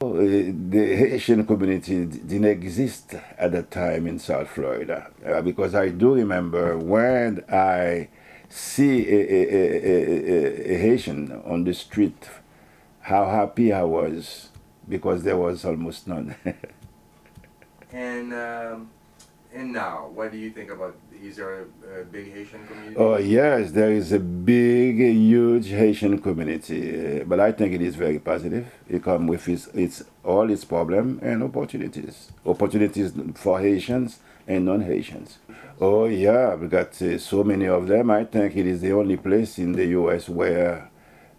The Haitian community didn't exist at that time in South Florida because I do remember when I see a Haitian on the street, how happy I was because there was almost none. And and now, what do you think about? Is there a big Haitian Oh community? yes, there is a big, huge Haitian community, but I think it is very positive. It comes with its all its problem and opportunities. Opportunities for Haitians and non-Haitians. Haitians? Oh yeah, we got so many of them. I think it is the only place in the U.S. where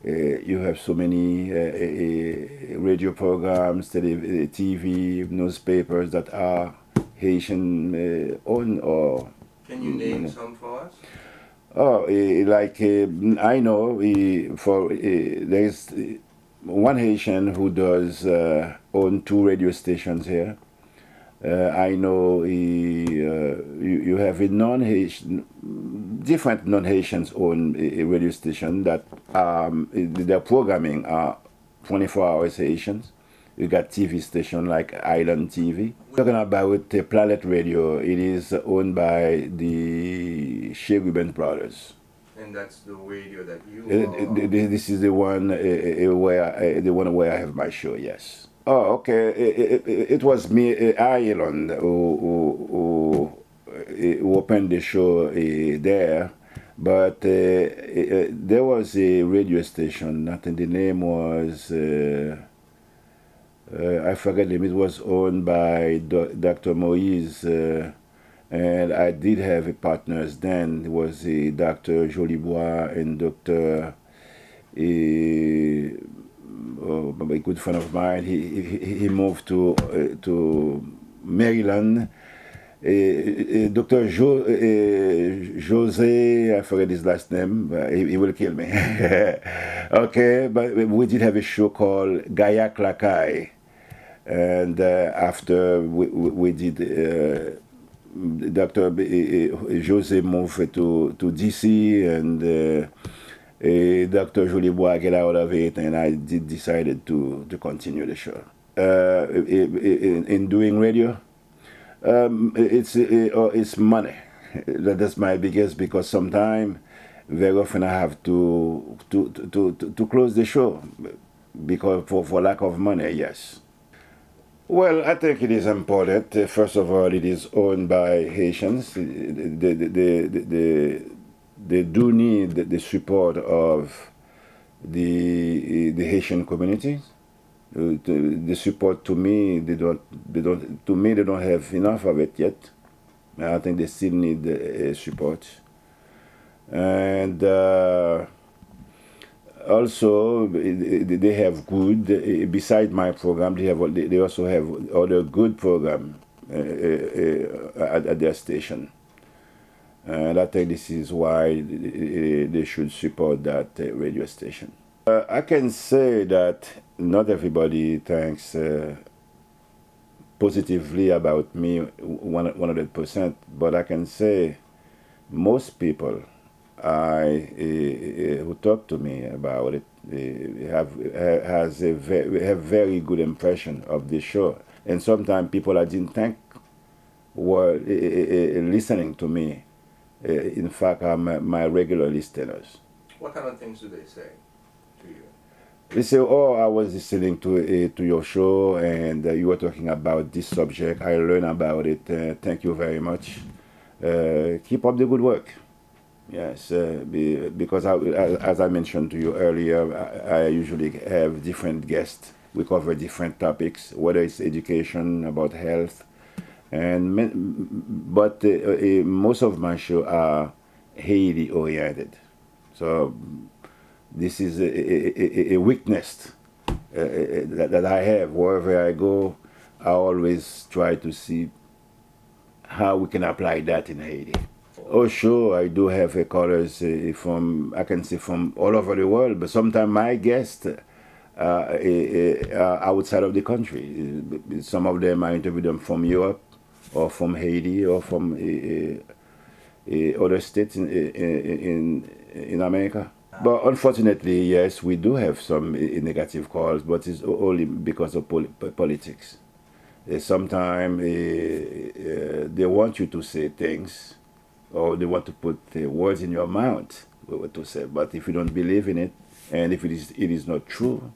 you have so many radio programs, TV, newspapers that are Haitian owned or Can you name some for us? oh, like I know there's one Haitian who does own two radio stations here. I know you have a non-Haitian, different non-Haitians own a radio station that their programming are 24 hours Haitians. You got TV station like Island TV. Talking about Planet Radio, it is owned by the Cherubin brothers. And that's the radio that you are. This is the one where I have my show. Yes. Oh, okay. It was me, Ireland, who opened the show there. But there was a radio station. I think the name was I forget the name. It was owned by Dr. Moise. And I did have a partners then. It was Dr. Jolibois and Dr. A good friend of mine. He moved to Maryland. Dr. Jose, I forget his last name, but he will kill me. Okay, but we did have a show called Gayak Lakai. And after we did Dr. Jose moved to DC, and Dr. Julie Bois get out of it, and I decided to continue the show. In doing radio, it's money. That's my biggest, because sometimes very often I have to close the show because for lack of money. Yes. Well, I think it is important. First of all, it is owned by Haitians. They do need the support of the Haitian community. The support, to me, they don't have enough of it yet. I think they still need support. And also they have good, beside my program, they also have other good program at their station. And I think this is why they should support that radio station. I can say that not everybody thinks positively about me 100%, but I can say most people who talk to me about it have very good impression of this show. And sometimes people I didn't think were listening to me, in fact, are my regular listeners. What kind of things do they say to you? They say, "Oh, I was listening to your show, and you were talking about this subject. I learned about it. Thank you very much. Keep up the good work." Yes, because as I mentioned to you earlier, I usually have different guests. We cover different topics, whether it's education, about health, but most of my shows are Haiti oriented. So this is a weakness that I have. Wherever I go, I always try to see how we can apply that in Haiti. Oh, sure, I do have callers from, I can say, from all over the world, but sometimes my guests are outside of the country. Some of them I interview them from Europe or from Haiti or from other states in America. But unfortunately, yes, we do have some negative calls, but it's only because of politics. Sometimes they want you to say things, or they want to put words in your mouth what to say. But if you don't believe in it, and if it is not true,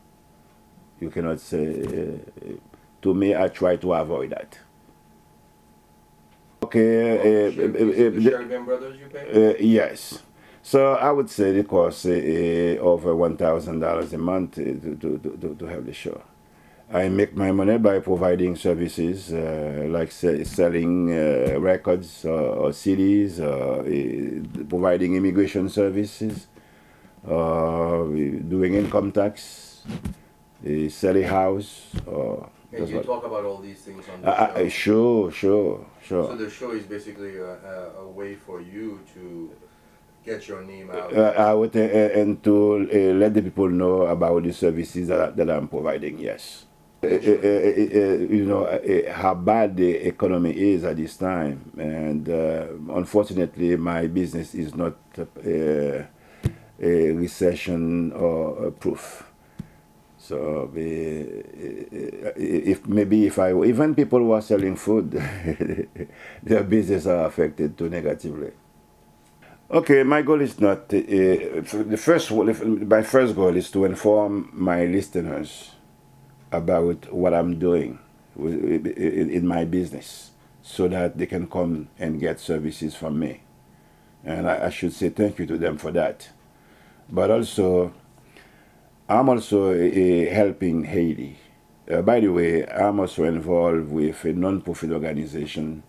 you cannot say. To me, I try to avoid that. Okay. Sheridan Brothers, you pay? Yes. So I would say it costs over $1,000 a month to have the show. I make my money by providing services like selling records or CDs, providing immigration services, doing income tax, selling house. And you talk about all these things on the Sure, show. sure, sure. So the show is basically a way for you to get your name out. Out and to let the people know about the services that I'm providing, yes. You know how bad the economy is at this time, and unfortunately my business is not a recession or proof. So if maybe if I even people who are selling food, their business are affected too negatively. Okay, my goal is not my first goal is to inform my listeners about what I'm doing in my business, so that they can come and get services from me, and I should say thank you to them for that. But also, I'm also helping Haiti. By the way, I'm also involved with a non-profit organization.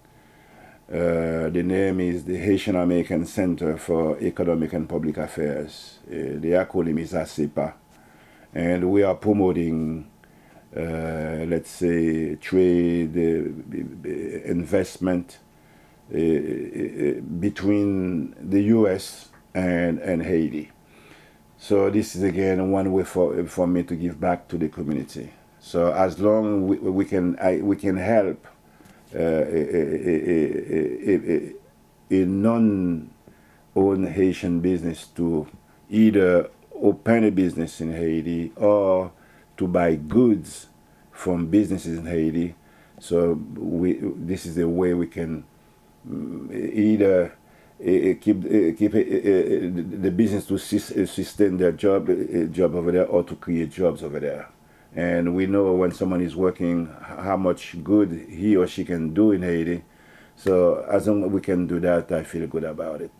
The name is the Haitian American Center for Economic and Public Affairs. The acronym is ACEPA. And we are promoting, let's say, trade, investment between the U.S. and Haiti. So this is again one way for me to give back to the community. So as long we can help a non-owned Haitian business to either open a business in Haiti or to buy goods from businesses in Haiti. So this is the way we can either keep the business to sustain their job over there, or to create jobs over there. And we know when someone is working how much good he or she can do in Haiti. So as long as we can do that, I feel good about it.